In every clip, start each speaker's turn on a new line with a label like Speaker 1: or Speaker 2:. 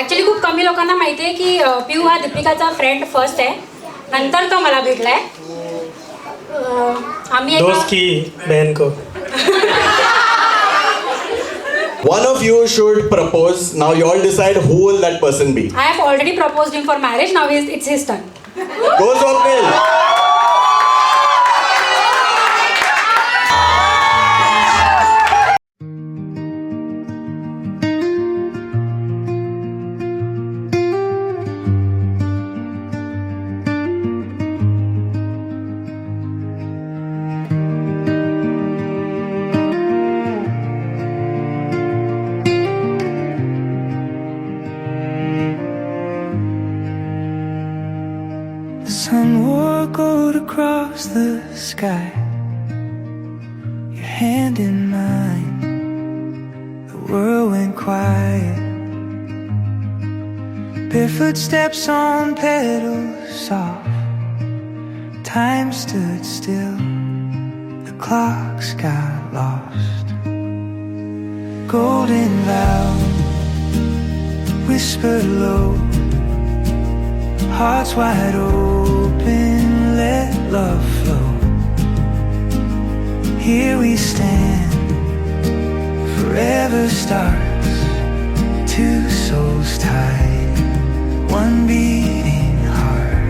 Speaker 1: Actually खूप कमी लोकांना माहिती आहे की पिऊ हा दीपिकाचा फ्रेंड फर्स्ट आहे, नंतर तो मला भेटलाय. आम्ही
Speaker 2: दोस्त की बहन को.
Speaker 3: One of you should propose. Now you all decide who will that person be.
Speaker 1: I have already proposed him for marriage. Now it's his turn.
Speaker 3: Go Swapnil.
Speaker 4: The sun wore gold across the sky, your hand in mine. The world went quiet. Barefoot steps on petals soft. Time stood still, the clocks got lost. Golden vow, whispered low. Hearts wide open, let love flow. Here we stand, forever stars. Two souls tied, one beating heart.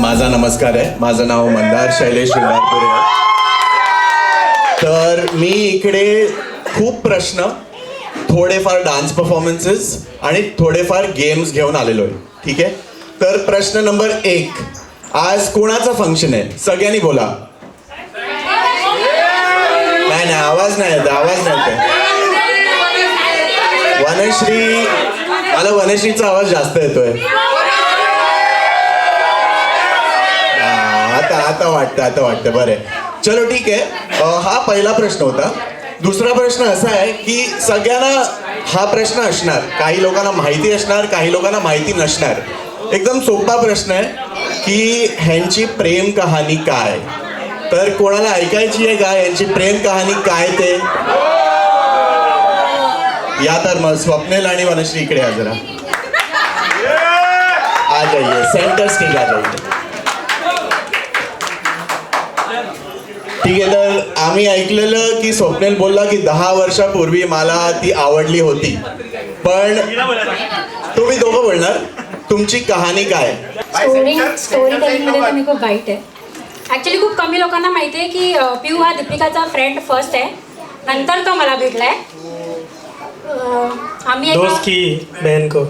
Speaker 3: माझा नमस्कार आहे. माझं नाव मंदार शैलेश शिंगारपुरे आहे. तर मी इकडे खूप प्रश्न, थोडेफार डान्स परफॉर्मन्सेस आणि थोडेफार गेम्स घेऊन आलेलो आहे. ठीक आहे. तर प्रश्न नंबर 1, आज कोणाचं फंक्शन आहे? सगळ्यांनी बोला. नाही आवाज नाही येत, आवाज नाही येत. वनश्री, मला वनश्रीचा आवाज जास्त येतोय. आता वाटतं बरं आहे. चलो ठीक आहे. हा पहिला प्रश्न होता. दुसरा प्रश्न असा आहे की सगळ्यांना हा प्रश्न असणार, काही लोकांना माहिती असणार, काही लोकांना माहिती नसणार. एकदम सोपा प्रश्न आहे की ह्यांची प्रेम कहाणी काय. तर कोणाला ऐकायची आहे का यांची प्रेम कहाणी काय ते? या तर मग स्वप्नील आणि वनश्री इकडे या जरा. आ जाइए, सेंटर स्टेज आ जाइए. ठीक आहे. तर आम्ही ऐकलेलं की स्वप्नील बोलला की 10 वर्षापूर्वी मला ती आवडली होती. पण तुम्ही दोघं बोलणार, तुमची कहाणी काय?
Speaker 1: स्टोरी टेलिंगमध्ये तर मी खूप वाईट आहे. ॲक्च्युली खूप कमी लोकांना माहिती आहे की पिऊ हा दीपिकाचा फ्रेंड फर्स्ट आहे, नंतर तो मला भेटलाय. आम्ही
Speaker 2: दोस्त की बहन को.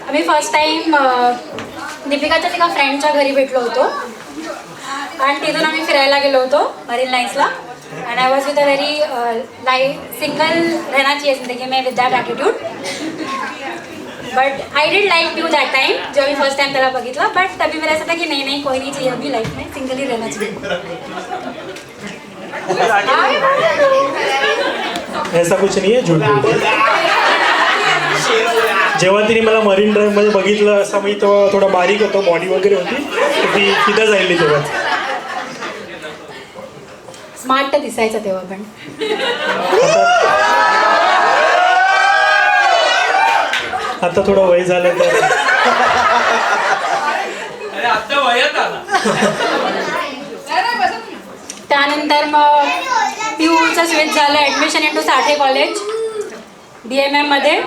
Speaker 1: आम्ही फर्स्ट टाइम दीपिकाच्या एका फ्रेंडच्या घरी भेटलो होतो आणि तिथून आम्ही फिरायला गेलो होतो मरीन लाईन्सला. And I was with a very single रहना चाहिए जिंदगी में with that attitude. But I did like you that time, जेव्हा मी फर्स्ट टाइम त्याला बघितला. बट तभी मेरा ऐसा था कि नहीं कोई नहीं चाहिए अभी लाइफ में, सिंगल ही रहना चाहिए.
Speaker 2: ऐसा कुछ नहीं है, झूठ बोलते. जेव्हा तिने मला मरीन ड्राईव्हमध्ये बघितलं, असं मी तेव्हा थोडा बारीक होतो, बॉडी वगैरे होती, ती तिथं जायली तेव्हा.
Speaker 1: स्मार्ट दिसायचं तेव्हा. पण
Speaker 2: आता थोडं वय झालं तर
Speaker 1: त्यानंतर मग पिऊचं स्विच झालं, ॲडमिशन इंटू साठे कॉलेज DMM मध्ये.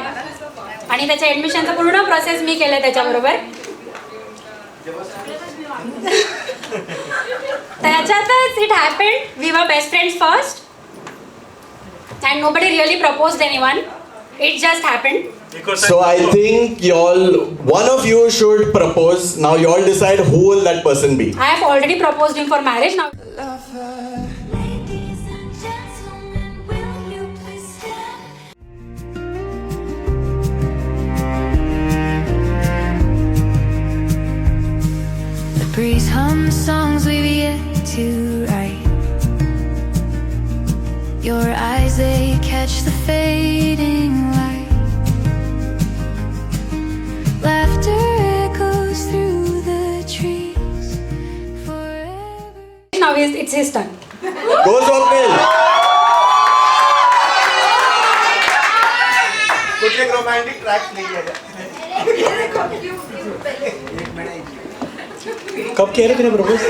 Speaker 1: आणि त्याच्या ॲडमिशनचं पूर्ण प्रोसेस मी केलं त्याच्याबरोबर. त्याच्यातच it happened. We were best friends first and nobody really proposed anyone. It just happened.
Speaker 3: So I think one of you should propose. Now you all decide who will that person be.
Speaker 1: I have already proposed him for marriage now.
Speaker 4: The breeze hums songs we've yet to write. Your eyes, they catch the fading light. Laughter
Speaker 1: it's his turn.
Speaker 3: Go Swapnil. कुठले romantic tracks
Speaker 2: कब किया रे तूने propose?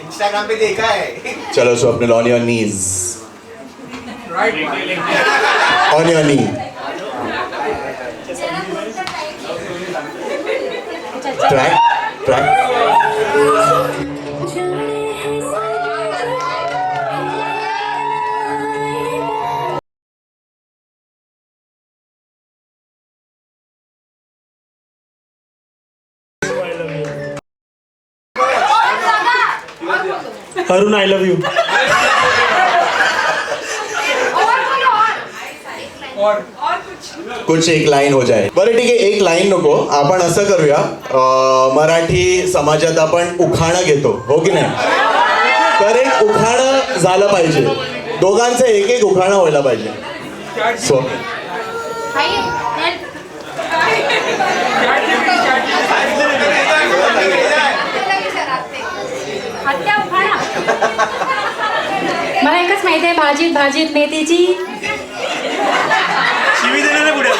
Speaker 5: Instagram पे देखा है.
Speaker 3: चलो Swapnil, on your knees. On your knee. Track track.
Speaker 2: Arun I love you.
Speaker 3: कुछ एक लाईन हो जाए. बरं ठीक आहे, एक लाईन नको, आपण असं करूया, मराठी समाजात आपण उखाणं घेतो, हो की नाही? तर एक उखाणं झालं पाहिजे, दोघांचं एक एक उखाणं व्हायला पाहिजे. सो
Speaker 1: मला एकच माहिती आहे, भाजीत भाजीत मेथीची.
Speaker 2: शिवी देणार नाही पुढे.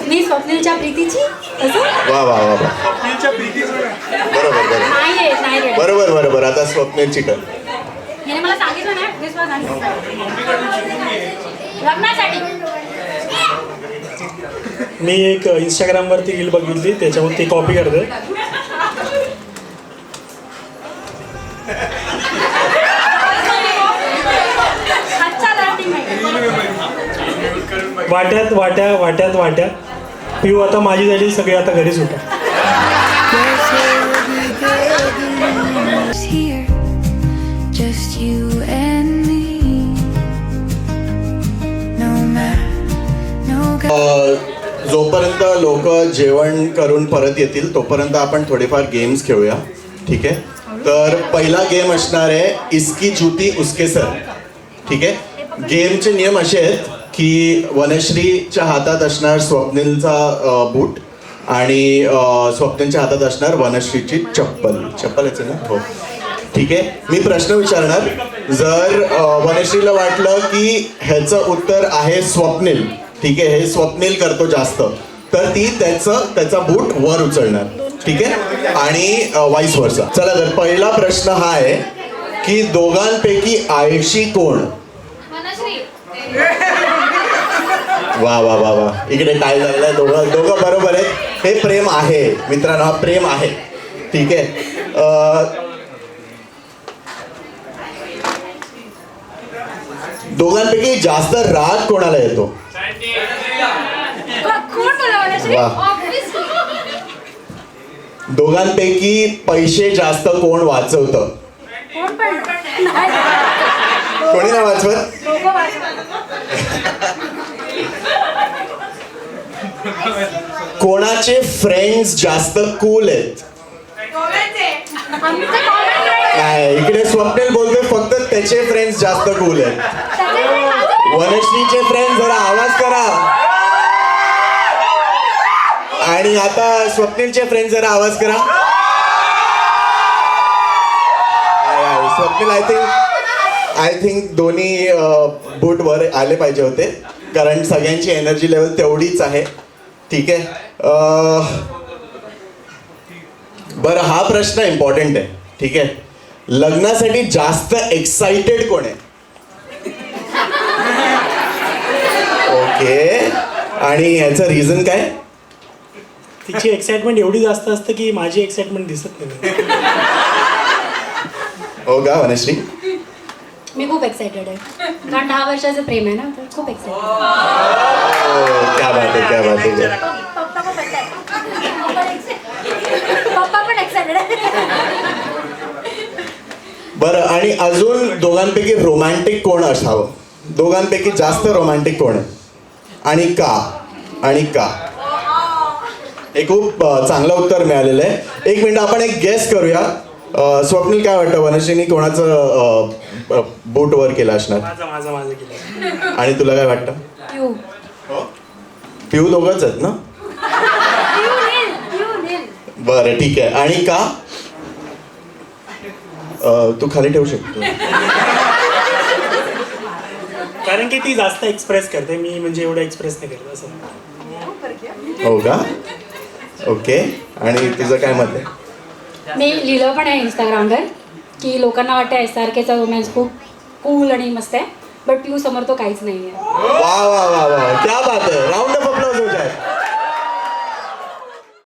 Speaker 1: मी स्वप्नीलच्या प्रीतीची. असं
Speaker 3: वा वा वा वा.
Speaker 2: स्वप्नीलच्या प्रीतीचं.
Speaker 3: बरोबर बरोबर
Speaker 1: नाही येत, नाही येत.
Speaker 3: बरोबर बरोबर. आता स्वप्नीलची टर्न.
Speaker 1: याने मला सांगितलं नाही विश्वास नाही. लग्नासाठी
Speaker 2: मी एक इंस्टाग्रामवरती रील बघितली, त्याच्यावर ती कॉपी करते.
Speaker 1: अच्छा लर्निंग
Speaker 2: वाट्यात वाट्या वाट्यात वाट्या पिऊ आता माझी झाली, सगळे आता घरी सुटा.
Speaker 4: Here, just you and me. No
Speaker 3: जोपर्यंत लोक जेवण करून परत येतील तोपर्यंत आपण थोडेफार गेम्स खेळूया, ठीक आहे? तर पहिला गेम असणार आहे इसकी जूती उसके सर. ठीक आहे? गेमचे नियम असे आहेत की वनश्रीच्या हातात असणार स्वप्नीलचा बूट आणि स्वप्नीलच्या हातात असणार वनश्रीची चप्पल. चप्पलच आहे ना? हो, ठीक आहे. मी प्रश्न विचारणार, जर वनश्रीला वाटलं की ह्याचं उत्तर आहे स्वप्नील, ठीक आहे, हे स्वप्नील करतो जास्त, तर ती त्याचा बूट वर उचलणार, ठीक आहे, आणि वाईस वर्सा. चला, तर पहिला प्रश्न हा आहे की दोघांपैकी आळशी कोण? वा वा वा वा, इकडे काय झालंय, दोघं बरोबर आहे. हे प्रेम आहे मित्रांनो, हा प्रेम आहे, ठीक आहे. दोघांपैकी जास्त राग कोणाला येतो? वा. दोघांपैकी पैसे जास्त कोण वाचवतं? कोणी नाही वाचवत? कोणाचे फ्रेंड्स जास्त कूल आहेत? नाही, इकडे स्वप्नील बोलतोय फक्त त्याचे फ्रेंड्स जास्त कूल आहेत. वनश्रीचे फ्रेंड्स जरा आवाज करा. आणि आता स्वप्नीलचे फ्रेंड्स जरा आवाज करा. स्वप्नील आय थिंक दोन्ही बूट वर आले पाहिजे होते, कारण सगळ्यांची एनर्जी लेवल तेवढीच आहे, ठीक आहे. बरं, हा प्रश्न इम्पॉर्टंट आहे, ठीक आहे. लग्नासाठी जास्त एक्साइटेड कोण आहे? ओके, आणि याचं रिझन काय?
Speaker 2: तिची एक्साइटमेंट एवढी जास्त असते की माझी एक्साइटमेंट दिसत नाही.
Speaker 3: हो का वनश्री?
Speaker 1: मी खूप एक्साइटेड आहे, कारण 10 वर्षाचं प्रेम आहे ना, तर खूप एक्साइटेड.
Speaker 3: क्या बात आहे, क्या बात आहे.
Speaker 1: पप्पा पण एक्साइटेड आहे.
Speaker 3: बरं, आणि अजून दोघांपैकी रोमॅन्टिक कोण असावं? दोघांपैकी जास्त रोमॅन्टिक कोण आहे आणि का? आणि का? हे खूप चांगलं उत्तर मिळालेलं आहे. 1 मिनिट, आपण एक गेस करूया. स्वप्नील, काय वाटतं वनश्रीनी कोणाचं बूट वर केलं असणार?
Speaker 2: माझं केलं.
Speaker 3: आणि तुला काय वाटतं? पिऊ दोघंच आहेत ना? बरं ठीक आहे. आणि का तू खाली ठेवू शकतो.
Speaker 2: कारण की ती जास्त एक्सप्रेस करते, मी म्हणजे एवढं एक्सप्रेस नाही करत असं.
Speaker 3: हो का? ओके. आणि तुझं काय मत आहे?
Speaker 1: मी लिहिलं पण आहे इंस्टाग्रामवर की लोकांना वाटतं SRKचा रोमॅन्स खूप कूल आणि मस्त आहे, बट पिऊ समोर तो काहीच नाही आहे.
Speaker 3: वा वा वा वा, क्या बात आहे. Round of applause